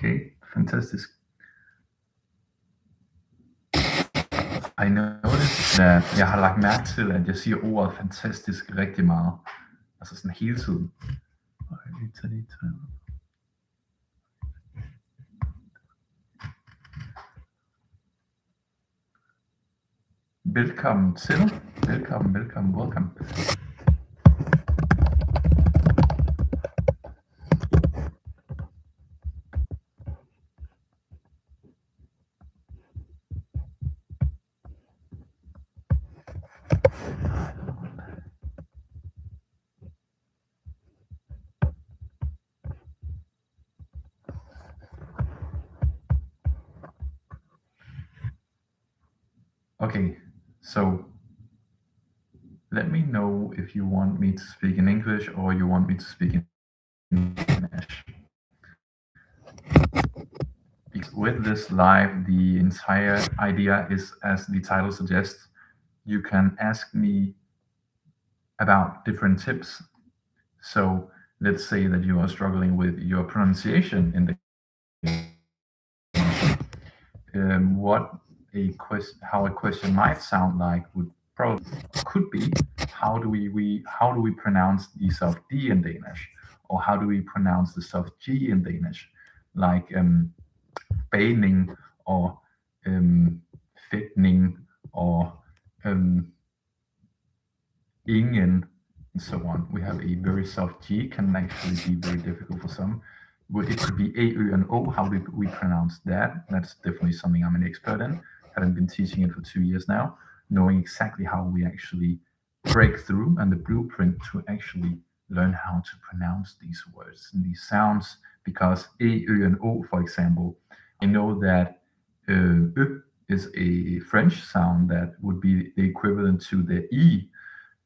Okay, fantastisk. I noticed that jeg har lagt mærke til, at jeg siger ordet fantastisk rigtig meget. Altså sådan hele tiden. Og jeg lige tager lige til. Velkommen til. Velkommen. Okay, so let me know if you want me to speak in English or you want me to speak in Danish. With this live, the entire idea is, as the title suggests, you can ask me about different tips. So let's say that you are struggling with your pronunciation in the how a question might sound like could be how do we pronounce the soft D in Danish, or how do we pronounce the soft G in Danish, like baning or fægtning or ingen, and so on. We have a very soft G, can actually be very difficult for some. It could be A, Ö, and O. How do we pronounce that? That's definitely something I'm an expert in. Haven't been teaching it for 2 years now, knowing exactly how we actually break through and the blueprint to actually learn how to pronounce these words and these sounds. Because A, Ö, and O, for example, I know that Ö is a French sound that would be the equivalent to the E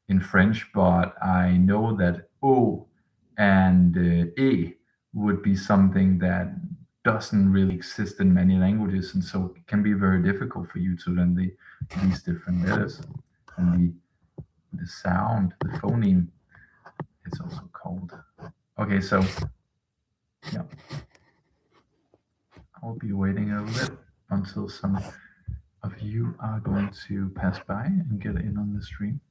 in French, but I know that O and E would be something that doesn't really exist in many languages, and so it can be very difficult for you to learn these different letters and the sound, the phoneme, it's also called. Okay, so yeah, I'll be waiting a little bit until some of you are going to pass by and get in on the stream.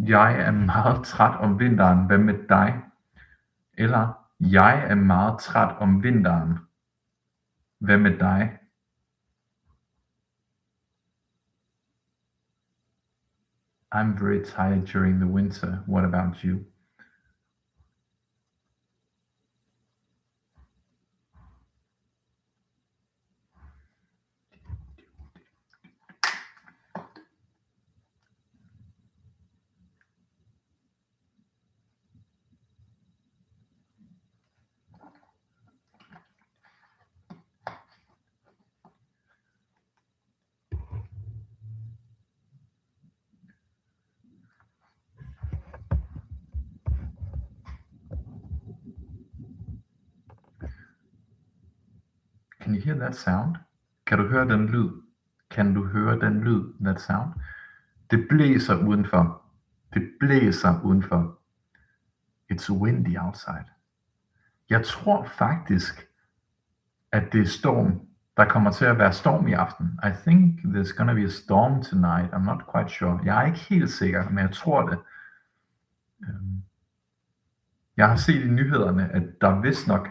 Jeg er meget træt om vinteren, hvad med dig? Eller, jeg er meget træt om vinteren, hvad med dig? I'm very tired during the winter, what about you? Can you hear that sound? Kan du høre den lyd? Kan du høre den lyd, that sound? Det blæser udenfor. Det blæser udenfor. It's windy outside. Jeg tror faktisk, at det er storm. Der kommer til at være storm i aften. I think there's gonna be a storm tonight. I'm not quite sure. Jeg er ikke helt sikker, men jeg tror det. Jeg har set i nyhederne, at der vist nok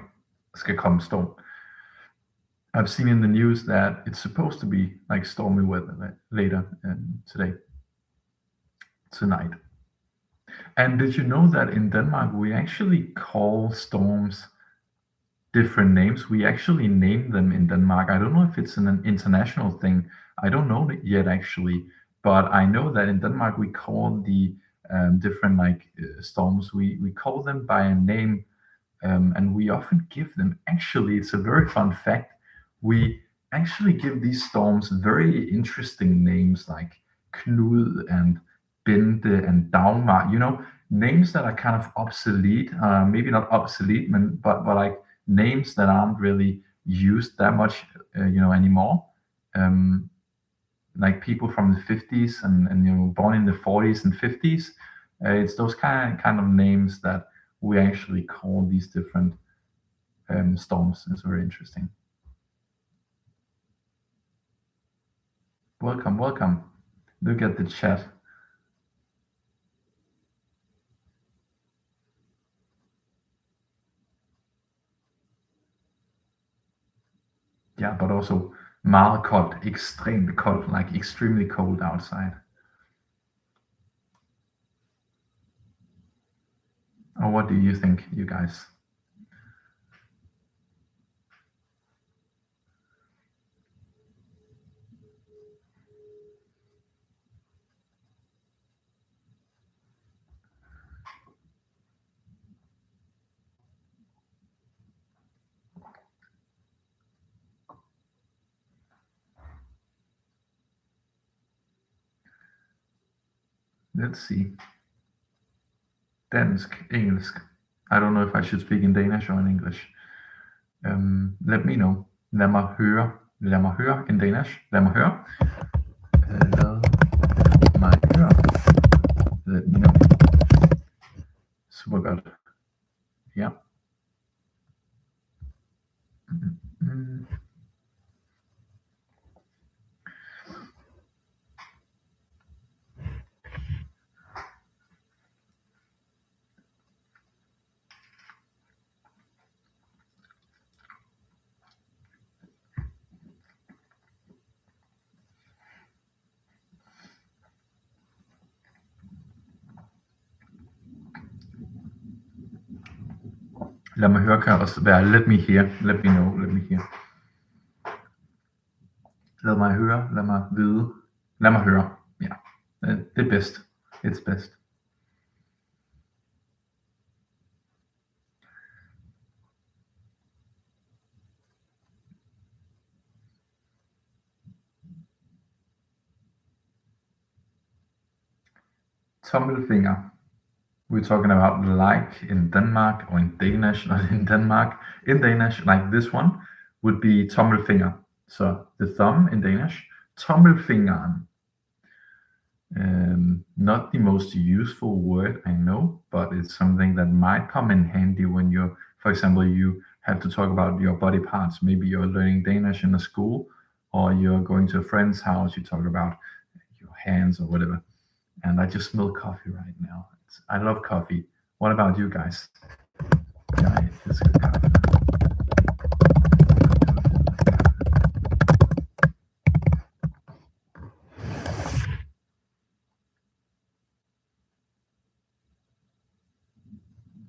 skal komme storm. I've seen in the news that it's supposed to be like stormy weather later tonight. And did you know that in Denmark we actually call storms different names? We actually name them in Denmark. I don't know if it's an international thing. I don't know it yet actually, but I know that in Denmark we call the different like storms, we call them by a name, and we often give them. Actually, it's a very fun fact. We actually give these storms very interesting names like Knud and Binde and Dagmar. Names that are kind of obsolete. Maybe not obsolete, but like names that aren't really used that much, anymore. Um, like people from the 50s and born in the 40s and 50s. It's those kind of names that we actually call these different storms. It's very interesting. Welcome, welcome. Look at the chat. Yeah, but also meget koldt, extremely cold, like extremely cold outside. Or what do you think, you guys? Let's see. Dansk, engelsk. I don't know if I should speak in Danish or in English. Let me know. Lad mig høre. Lad mig høre in Danish. Lad mig høre. Lad mig høre. Let me know. Super godt. Ja. Lad mig høre kan også være let me hear, let me know, let me hear. Lad mig høre, lad mig vide, lad mig høre. Ja, det er bedst. It's best. Tommelfinger. We're talking about like in Denmark or in Danish, not in Denmark. In Danish, like this one would be tommelfinger. So the thumb in Danish, tommelfingeren. Not the most useful word, I know, but it's something that might come in handy when you're, for example, you have to talk about your body parts. Maybe you're learning Danish in a school, or you're going to a friend's house, you talk about your hands or whatever. And I just smell coffee right now. I love coffee. What about you guys? Yeah, it's good coffee.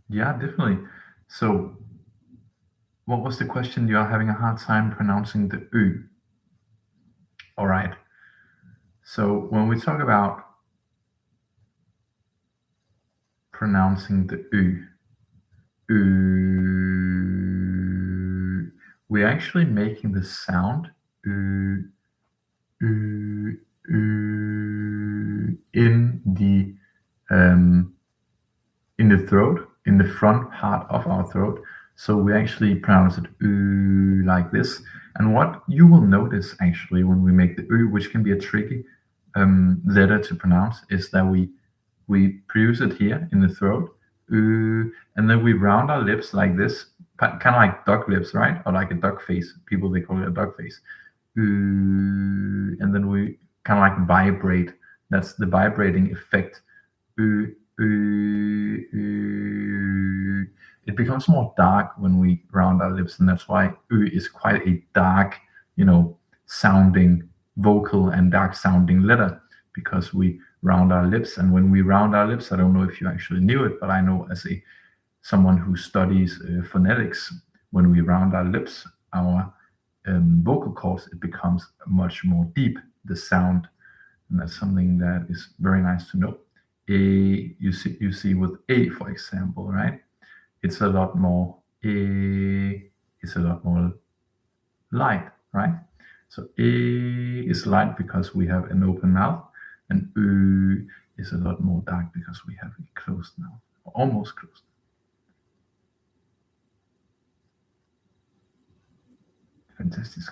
Yeah, definitely. So, what was the question? You are having a hard time pronouncing the U. All right. So, when we talk about pronouncing the U, we're actually making the sound in the throat, in the front part of our throat. So we actually pronounce it like this. And what you will notice actually when we make the which can be a tricky letter to pronounce, is that we produce it here in the throat, and then we round our lips like this, kind of like duck lips, right? Or like a duck face. People, they call it a duck face. And then we kind of like vibrate. That's the vibrating effect. It becomes more dark when we round our lips, and that's why is quite a dark, sounding vocal and dark sounding letter, because we round our lips. And when we round our lips, I don't know if you actually knew it, but I know as someone who studies phonetics, when we round our lips, our vocal cords, it becomes much more deep, the sound. And that's something that is very nice to know. a, you see with a, for example, right? It's a lot more it's a lot more light, right? So is light because we have an open mouth, and is a lot more dark because we have a closed mouth, or almost closed. Fantastic.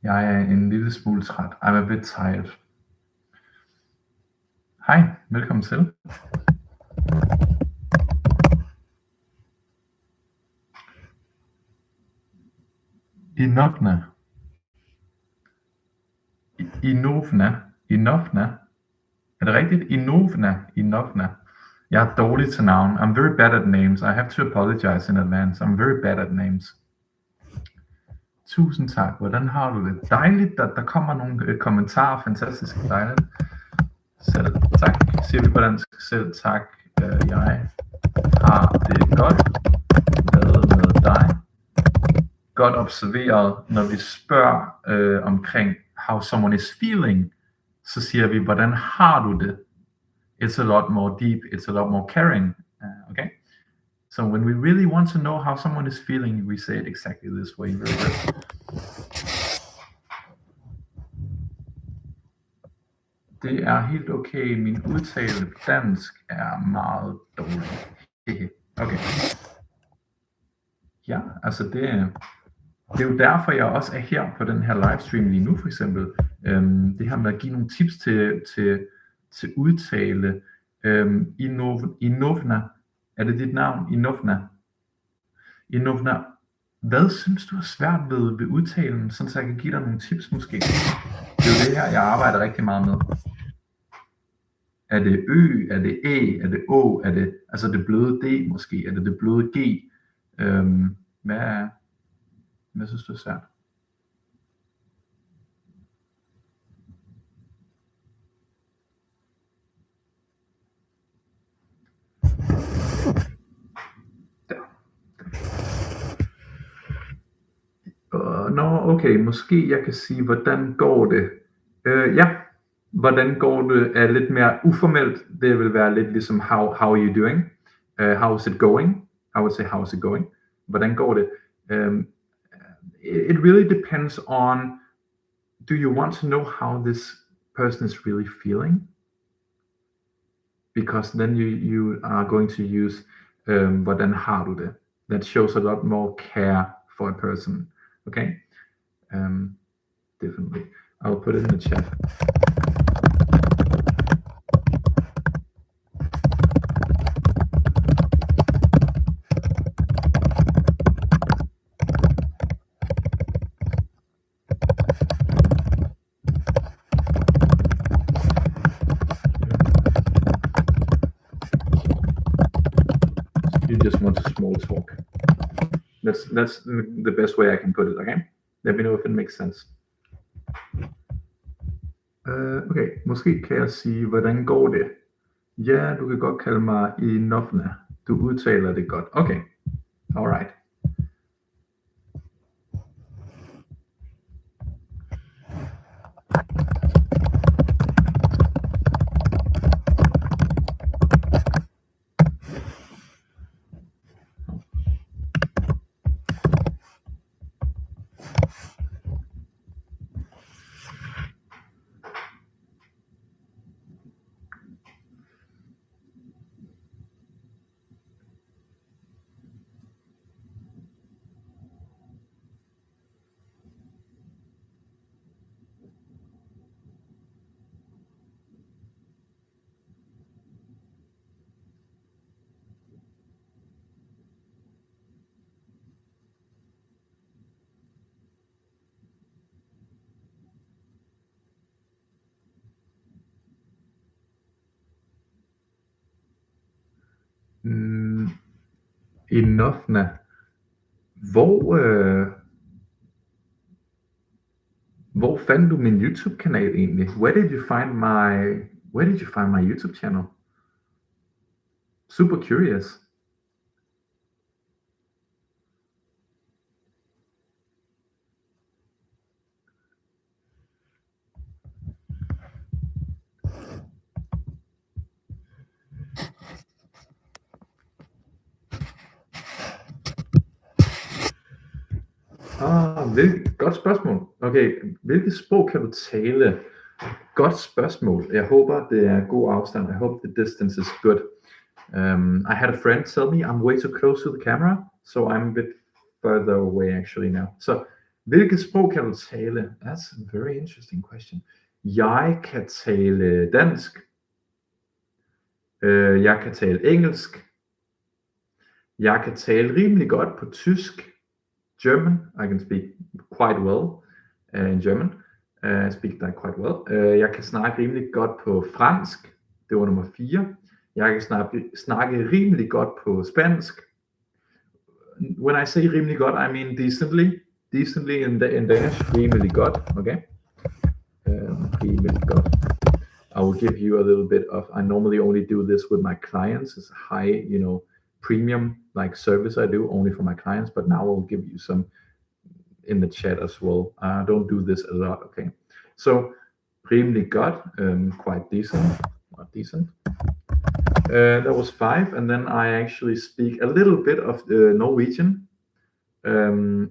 Jeg er en lille smule træt. I'm a bit tired. Hej, velkommen til. Inovna. Inovna. Er det rigtigt? Inovna. Jeg er dårlig til navn. I'm very bad at names. I have to apologize in advance. I'm very bad at names. Tusind tak. Hvordan har du det? Dejligt, at der kommer nogle kommentarer. Fantastisk dejligt. Selv tak, siger vi på dansk. Selv tak. Jeg har det godt. Hvad med dig? Godt observeret. Når vi spørger omkring how someone is feeling, så siger vi, hvordan har du det? It's a lot more deep. It's a lot more caring. Okay? So when we really want to know how someone is feeling, we say it exactly this way. Det er helt okay. Min udtale på dansk er meget dårlig. Okay. Ja, altså det er jo derfor, jeg også er her på den her livestream lige nu, for eksempel. Det her med at give nogle tips til udtale. Inovna. Er det dit navn? Inovna. Hvad synes du er svært ved udtalen, sådan så jeg kan give dig nogle tips måske? Det er jo det her, jeg arbejder rigtig meget med. Er det ø, er det æ, er det å, er det altså det bløde d måske, er det bløde g? Hvad synes du er svært? Okay, måske jeg kan sige, hvordan går det? Ja, hvordan går det er lidt mere uformelt. Det vil være lidt ligesom, how are you doing? How is it going? I would say, how is it going? Hvordan går det? It really depends on, do you want to know how this person is really feeling? Because then you are going to use hvordan har du det? That shows a lot more care for a person. Okay? Definitely. I'll put it in the chat. You just want to small talk. That's the best way I can put it, okay? Let me know if it makes sense. Okay, måske kan jeg sige, hvordan går det? Ja, du kan godt kalde mig Inovna. Du udtaler det godt. Okay, alright. Enoughna. Hvor fandt du min YouTube-kanal egentlig? Where did you find my YouTube channel? Super curious. Godt spørgsmål. Okay, hvilket sprog kan du tale? Godt spørgsmål. Jeg håber, det er god afstand. I hope the distance is good. I had a friend tell me I'm way too close to the camera, so I'm a bit further away actually now. Så, hvilket sprog kan du tale? That's a very interesting question. Jeg kan tale dansk. Jeg kan tale engelsk. Jeg kan tale rimelig godt på tysk. German, I can speak quite well in German. I speak that quite well. Jeg kan snakke rimelig godt på fransk. Det var nummer 4. Jeg kan snakke rimelig godt på spansk. When I say rimelig godt, I mean decently. Decently in Danish, rimelig godt. Okay. Rimelig godt. I will give you a little bit of. I normally only do this with my clients. It's a high, premium like service I do only for my clients, but now I'll give you some in the chat as well. I don't do this a lot. Okay, so rimelig godt, quite decent, not decent. That was 5, and then I actually speak a little bit of Norwegian, and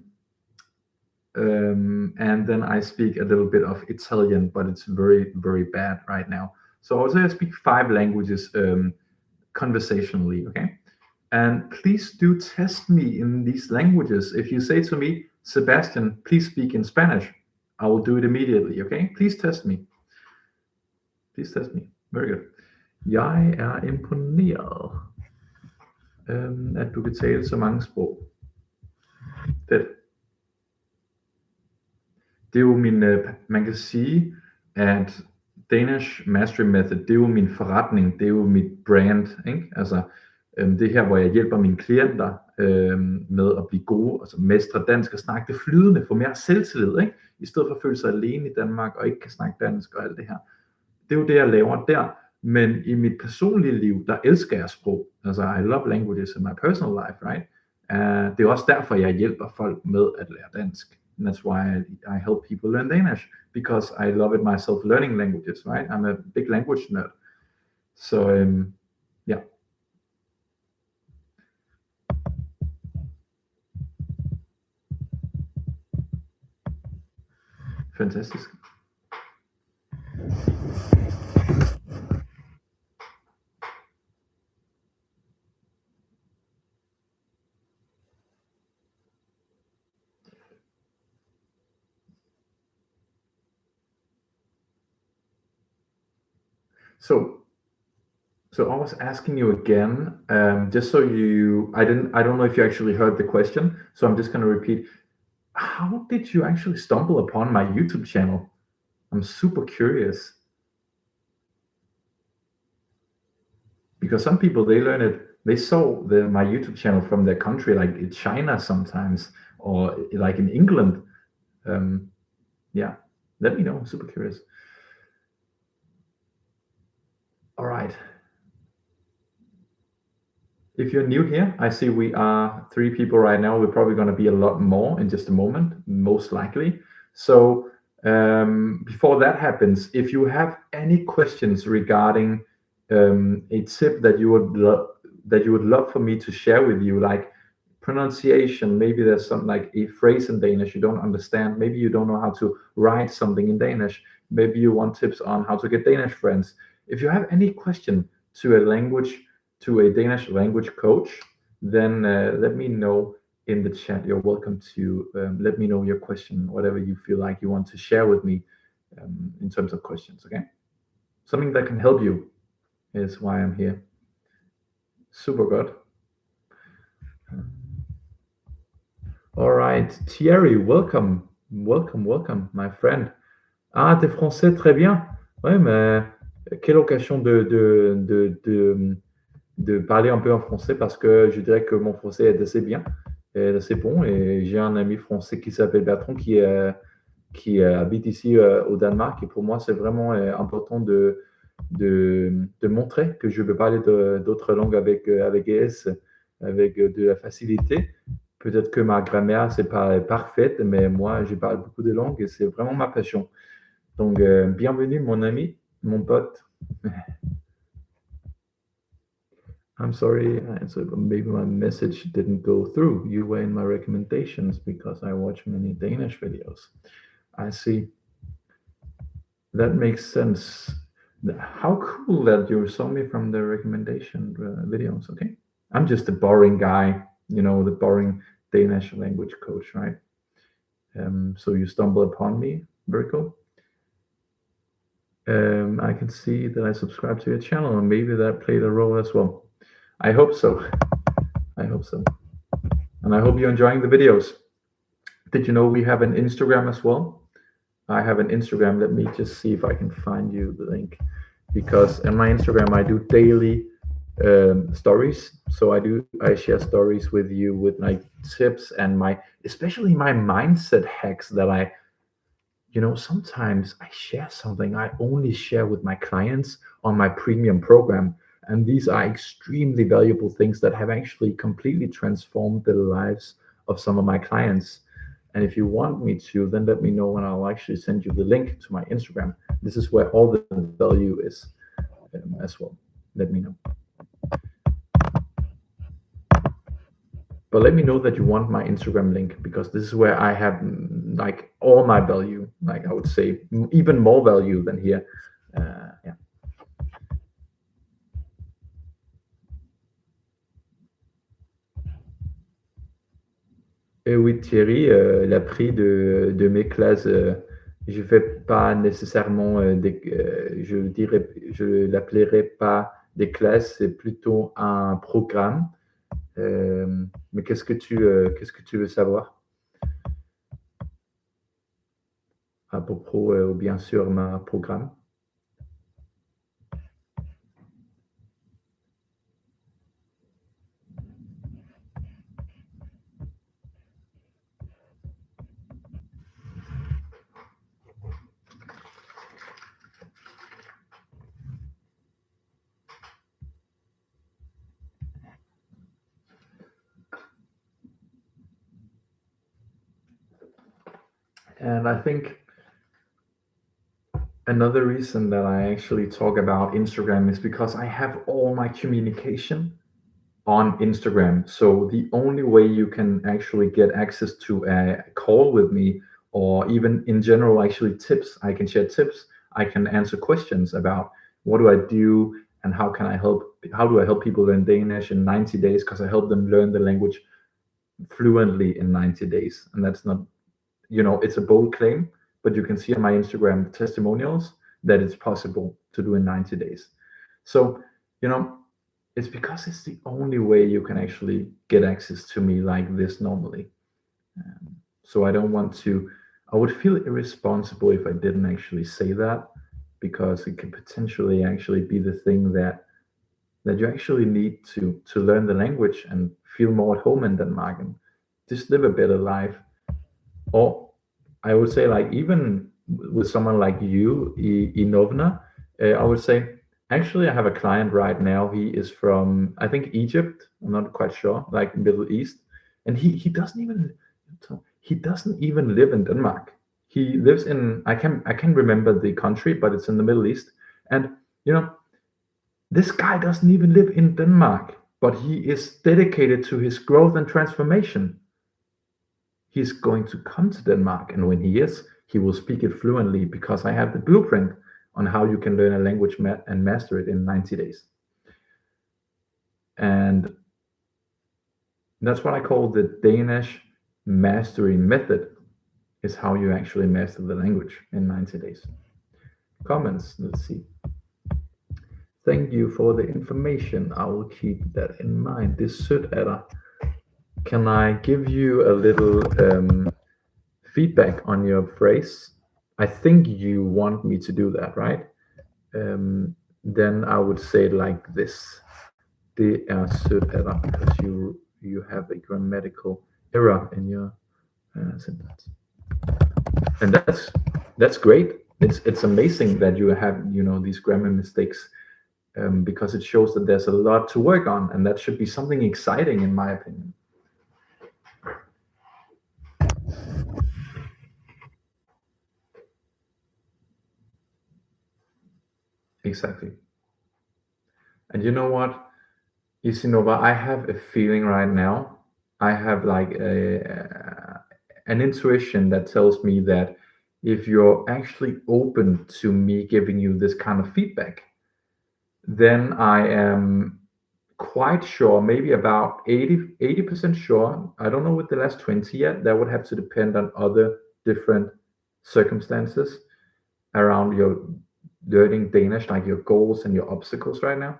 then I speak a little bit of Italian, but it's very, very bad right now. So I would say I speak 5 languages conversationally. Okay. And please do test me in these languages. If you say to me, Sebastian, please speak in Spanish, I will do it immediately, okay? Please test me. Please test me. Very good. Jeg er imponeret, at du kan tale så mange sprog. Det er jo man kan sige, at Danish Mastery Method, det er jo min forretning, det er jo mit brand, ikke? Altså, det er her, hvor jeg hjælper mine klienter med at blive gode, altså mestre dansk og snakke det flydende, få mere selvtillid, ikke? I stedet for at føle sig alene i Danmark og ikke kan snakke dansk og alt det her. Det er jo det, jeg laver der, men i mit personlige liv, der elsker jeg sprog. Altså, I love languages in my personal life, right? Det er også derfor, jeg hjælper folk med at lære dansk. And that's why I help people learn Danish, because I love it myself learning languages, right? I'm a big language nerd. So, yeah. Fantastisk. So I was asking you again, just so I don't know if you actually heard the question, so I'm just going to repeat. How did you actually stumble upon my YouTube channel? I'm super curious. Because some people, they saw my YouTube channel from their country, like in China sometimes, or like in England. Yeah, let me know, I'm super curious. All right. If you're new here, I see we are 3 people right now. We're probably going to be a lot more in just a moment, most likely. So before that happens, if you have any questions regarding a tip that you would love for me to share with you, like pronunciation, maybe there's some like a phrase in Danish you don't understand, maybe you don't know how to write something in Danish, maybe you want tips on how to get Danish friends. If you have any question to a Danish language coach, then let me know in the chat. You're welcome to let me know your question, whatever you feel like you want to share with me in terms of questions, okay? Something that can help you is why I'm here. Super good. All right, Thierry, welcome, my friend. Ah, t'es français, très bien. Ouais, mais quelle occasion de de parler un peu en français parce que je dirais que mon français est assez bien, est assez bon. Et j'ai un ami français qui s'appelle Bertrand qui habite ici au Danemark. Et pour moi, c'est vraiment important de montrer que je peux parler d'autres langues avec aise, avec de la facilité. Peut-être que ma grammaire, c'est pas parfaite, mais moi, je parle beaucoup de langues et c'est vraiment ma passion. Donc, bienvenue, mon ami, mon pote. I'm sorry, so maybe my message didn't go through. You were in my recommendations because I watch many Danish videos. I see. That makes sense. How cool that you saw me from the recommendation videos. Okay, I'm just a boring guy, the boring Danish language coach, right? So you stumble upon me. Very cool. I can see that I subscribed to your channel, and maybe that played a role as well. I hope so. I hope so. And I hope you're enjoying the videos. Did you know we have an Instagram as well? I have an Instagram. Let me just see if I can find you the link. Because on my Instagram, I do daily stories. So I share stories with you with my tips and especially my mindset hacks that sometimes I share something I only share with my clients on my premium program. And these are extremely valuable things that have actually completely transformed the lives of some of my clients. And if you want me to, then let me know and I'll actually send you the link to my Instagram. This is where all the value is as well. Let me know. But let me know that you want my Instagram link because this is where I have like all my value, like I would say even more value than here. Yeah. Oui, Thierry, la prix de mes classes, je fais pas nécessairement je l'appellerai pas des classes, c'est plutôt un programme. Mais qu'est-ce que tu veux savoir à propos, bien sûr, ma programme? And I think another reason that I actually talk about Instagram is because I have all my communication on Instagram. So the only way you can actually get access to a call with me, or even in general, actually tips, I can share tips, I can answer questions about what do I do and how do I help people learn Danish in 90 days? Because I help them learn the language fluently in 90 days. And that's not, it's a bold claim, but you can see on my Instagram testimonials that it's possible to do in 90 days. So, it's because it's the only way you can actually get access to me like this normally. So I would feel irresponsible if I didn't actually say that, because it could potentially actually be the thing that you actually need to learn the language and feel more at home in Denmark and just live a better life. Or I would say, like, even with someone like you, Inovna, I would say, actually, I have a client right now. He is from, I think, Egypt. I'm not quite sure, like Middle East, and he doesn't even live in Denmark. He lives in, I can remember the country, but it's in the Middle East. And this guy doesn't even live in Denmark, but he is dedicated to his growth and transformation. He's going to come to Denmark, and when he is, he will speak it fluently because I have the blueprint on how you can learn a language and master it in 90 days. And that's what I call the Danish mastery method, is how you actually master the language in 90 days. Comments, let's see. Thank you for the information. I will keep that in mind. This should add. Can I give you a little feedback on your phrase? I think you want me to do that, right? Then I would say like this. Det er sødt af dig, because you have a grammatical error in your sentence. And that's great. It's amazing that you have these grammar mistakes, because it shows that there's a lot to work on, and that should be something exciting, in my opinion. Exactly. And you know what, Isinova, I have a feeling right now. I have like an intuition that tells me that if you're actually open to me giving you this kind of feedback, then I am quite sure, maybe about 80% sure. I don't know with the last 20 yet. That would have to depend on other different circumstances around your learning Danish, like your goals and your obstacles right now.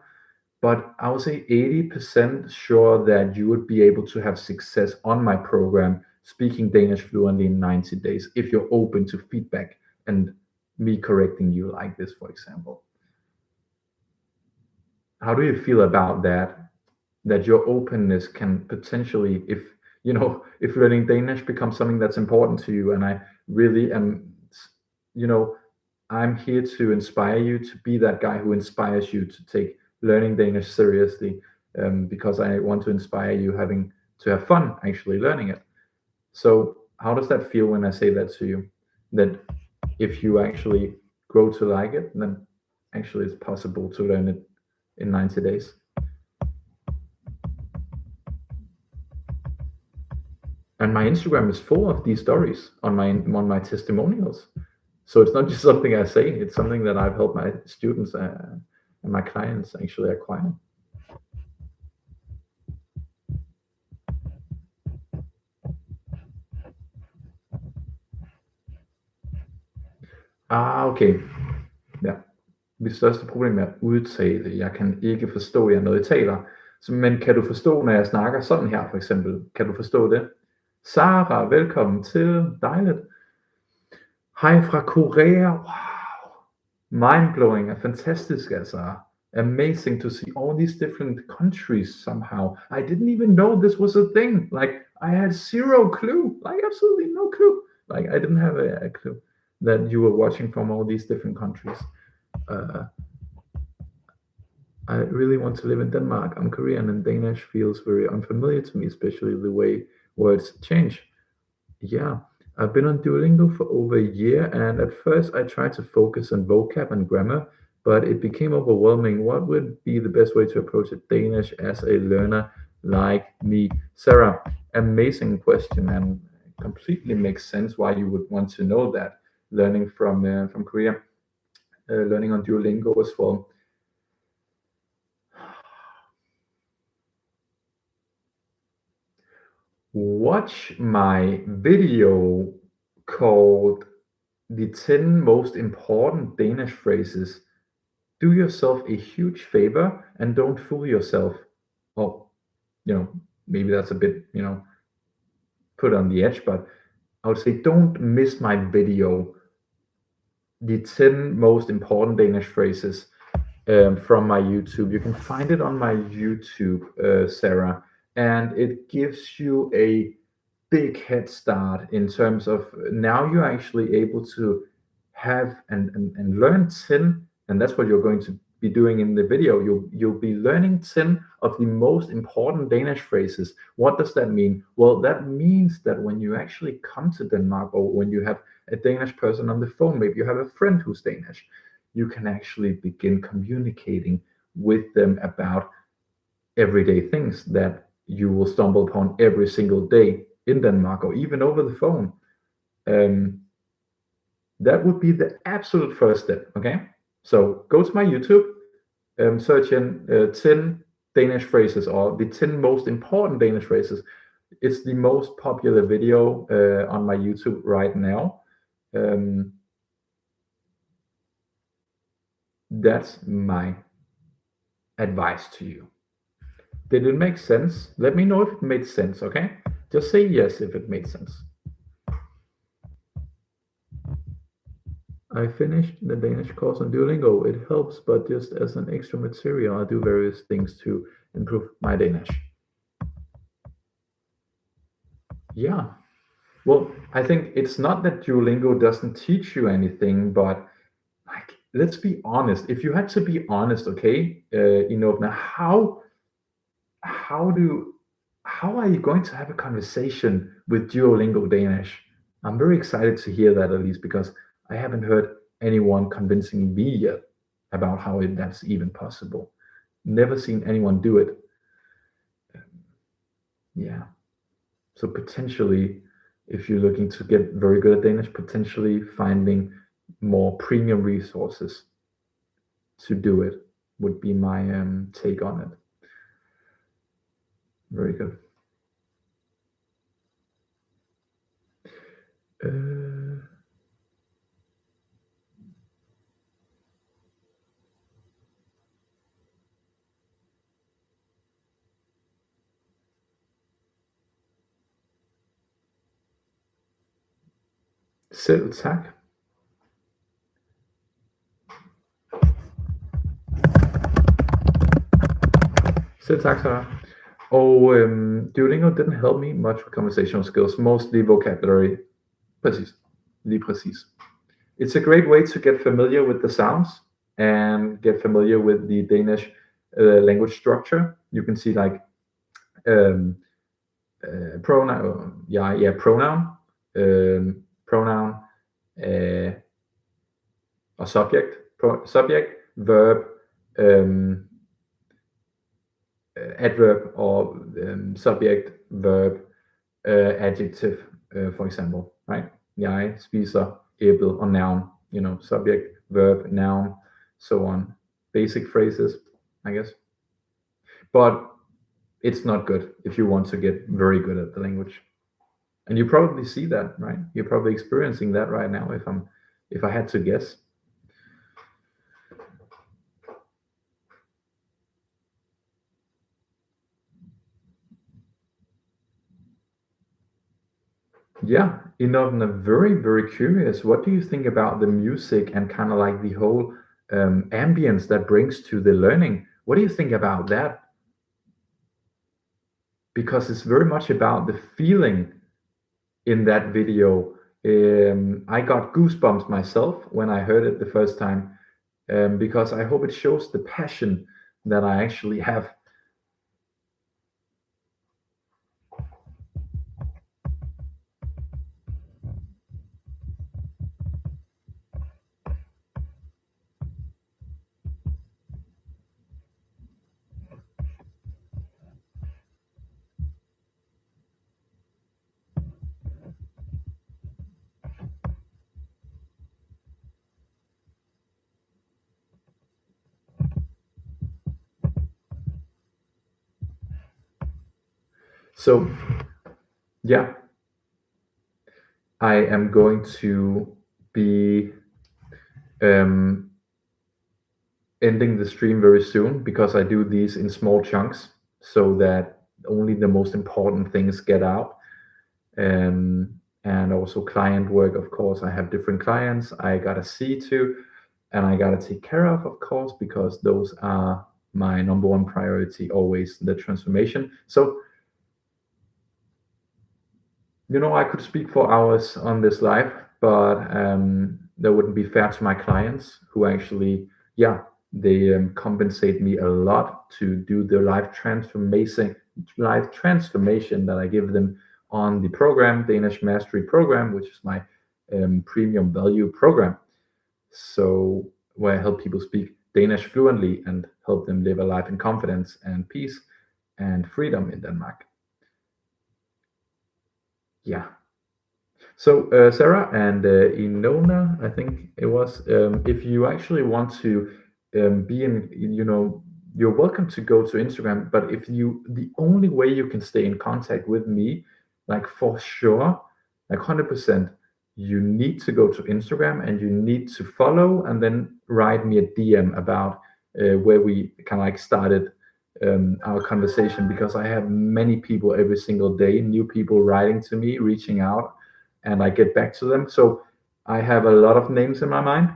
But I would say 80% sure that you would be able to have success on my program speaking Danish fluently in 90 days if you're open to feedback and me correcting you like this, for example. How do you feel about that? That your openness can potentially, if learning Danish becomes something that's important to you, and I really am, you know, I'm here to inspire you to be that guy who inspires you to take learning Danish seriously, because I want to inspire you having to have fun actually learning it. So, how does that feel when I say that to you? That if you actually grow to like it, then actually it's possible to learn it in 90 days. And my Instagram is full of these stories on my testimonials. So it's not just something I say; it's something that I've helped my students and my clients actually acquire. Okay. Ja. Mit største problem er at udtale. Jeg kan ikke forstå jer, når I taler. Men kan du forstå, når jeg snakker sådan her, for eksempel? Kan du forstå det? Sara, velkommen til. Dejligt. Hej fra Korea. Wow. Mind-blowing. Fantastisk, altså. Amazing to see all these different countries somehow. I didn't even know this was a thing. Like, I had zero clue. Like, absolutely no clue. Like, I didn't have a clue that you were watching from all these different countries. Uh, I really want to live in Denmark. I'm Korean, and Danish feels very unfamiliar to me, especially the way words change. Yeah, I've been on Duolingo for over a year, and at first I tried to focus on vocab and grammar, but it became overwhelming. What would be the best way to approach it Danish as a learner like me? Sarah, amazing question, and completely makes sense why you would want to know that. Learning from Korea, learning on Duolingo as well. Watch my video called The 10 Most Important Danish Phrases. Do yourself a huge favor and don't fool yourself. Well, maybe that's a bit, put on the edge, but I would say don't miss my video, The 10 Most Important Danish Phrases, from my YouTube. You can find it on my YouTube, Sarah, and it gives you a big head start in terms of now you're actually able to have and learn 10, and that's what you're going to be doing in the video. You'll be learning 10 of the most important Danish phrases. What does that mean? Well, that means that when you actually come to Denmark, or when you have a Danish person on the phone, maybe you have a friend who's Danish, you can actually begin communicating with them about everyday things that you will stumble upon every single day in Denmark, or even over the phone. That would be the absolute first step. Okay, so go to my YouTube, search in 10 Danish phrases, or the 10 most important Danish phrases. It's the most popular video on my YouTube right now. That's my advice to you. Did it make sense? Let me know if it made sense, okay? Just say yes if it made sense. I finished the Danish course on Duolingo. It helps, but just as an extra material, I do various things to improve my Danish. Yeah. Well, I think it's not that Duolingo doesn't teach you anything, but like, let's be honest. If you had to be honest, okay, now how do how are you going to have a conversation with Duolingo Danish? I'm very excited to hear that, at least because I haven't heard anyone convincing me yet about how that's even possible. Never seen anyone do it. Yeah. So potentially, if you're looking to get very good at Danish, potentially finding more premium resources to do it would be my take on it. Very good. Selv tak. Selv tak, Sarah. Duolingo didn't help me much with conversational skills, mostly vocabulary. Præcis. Lige præcis. It's a great way to get familiar with the sounds and get familiar with the Danish language structure. You can see like pronoun, pronoun, or subject, verb, adverb, or subject, verb, adjective, for example, right? Jeg spiser æblet, or noun, subject, verb, noun, so on. Basic phrases, I guess. But it's not good if you want to get very good at the language. And you probably see that, right? You're probably experiencing that right now, if I had to guess. Yeah, I'm very, very curious. What do you think about the music and kind of like the whole ambience that brings to the learning? What do you think about that? Because it's very much about the feeling in that video. I got goosebumps myself when I heard it the first time, because I hope it shows the passion that I actually have. So, yeah, I am going to be ending the stream very soon, because I do these in small chunks so that only the most important things get out. And also client work, of course. I have different clients I gotta see to, and I gotta take care of course, because those are my number one priority, always the transformation. So, I could speak for hours on this live, but that wouldn't be fair to my clients, who actually, they compensate me a lot to do the live transformation that I give them on the program, Danish Mastery Program, which is my premium value program. So, where I help people speak Danish fluently and help them live a life in confidence and peace and freedom in Denmark. Yeah. So, Sarah and Inona, I think it was, if you actually want to be in, you're welcome to go to Instagram, but the only way you can stay in contact with me, like for sure, like 100%, you need to go to Instagram and you need to follow and then write me a DM about where we kind of like started our conversation, because I have many people every single day, new people writing to me, reaching out, and I get back to them. So I have a lot of names in my mind,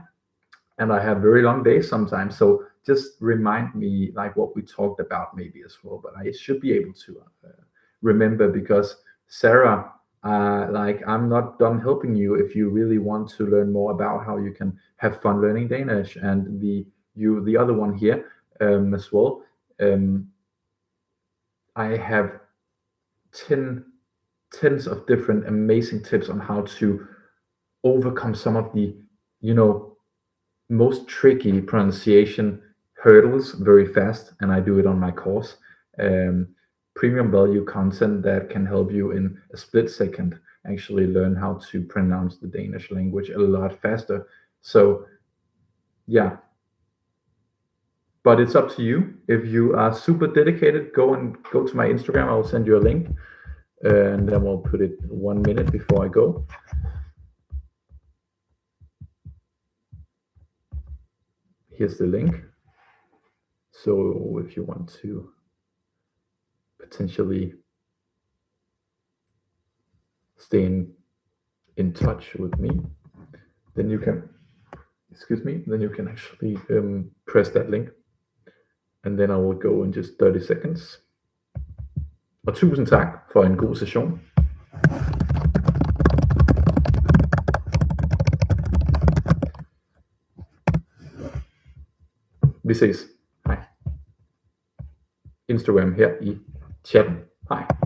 and I have very long days sometimes. So just remind me like what we talked about maybe as well, but I should be able to remember, because Sarah, like I'm not done helping you if you really want to learn more about how you can have fun learning Danish, and the other one here as well. Um, I have 10 tens of different amazing tips on how to overcome some of the, you know, most tricky pronunciation hurdles very fast, and I do it on my course. Um, Premium value content that can help you in a split second actually learn how to pronounce the Danish language a lot faster. So, yeah, but it's up to you. If you are super dedicated, go to my Instagram. I'll send you a link, and then we'll put it 1 minute before I go. Here's the link. So if you want to potentially stay in touch with me, then you can, then you can actually press that link, and then I will go in just 30 seconds. Og tusind tak for en god session. Vi ses. Hej. Instagram her i chatten. Hej.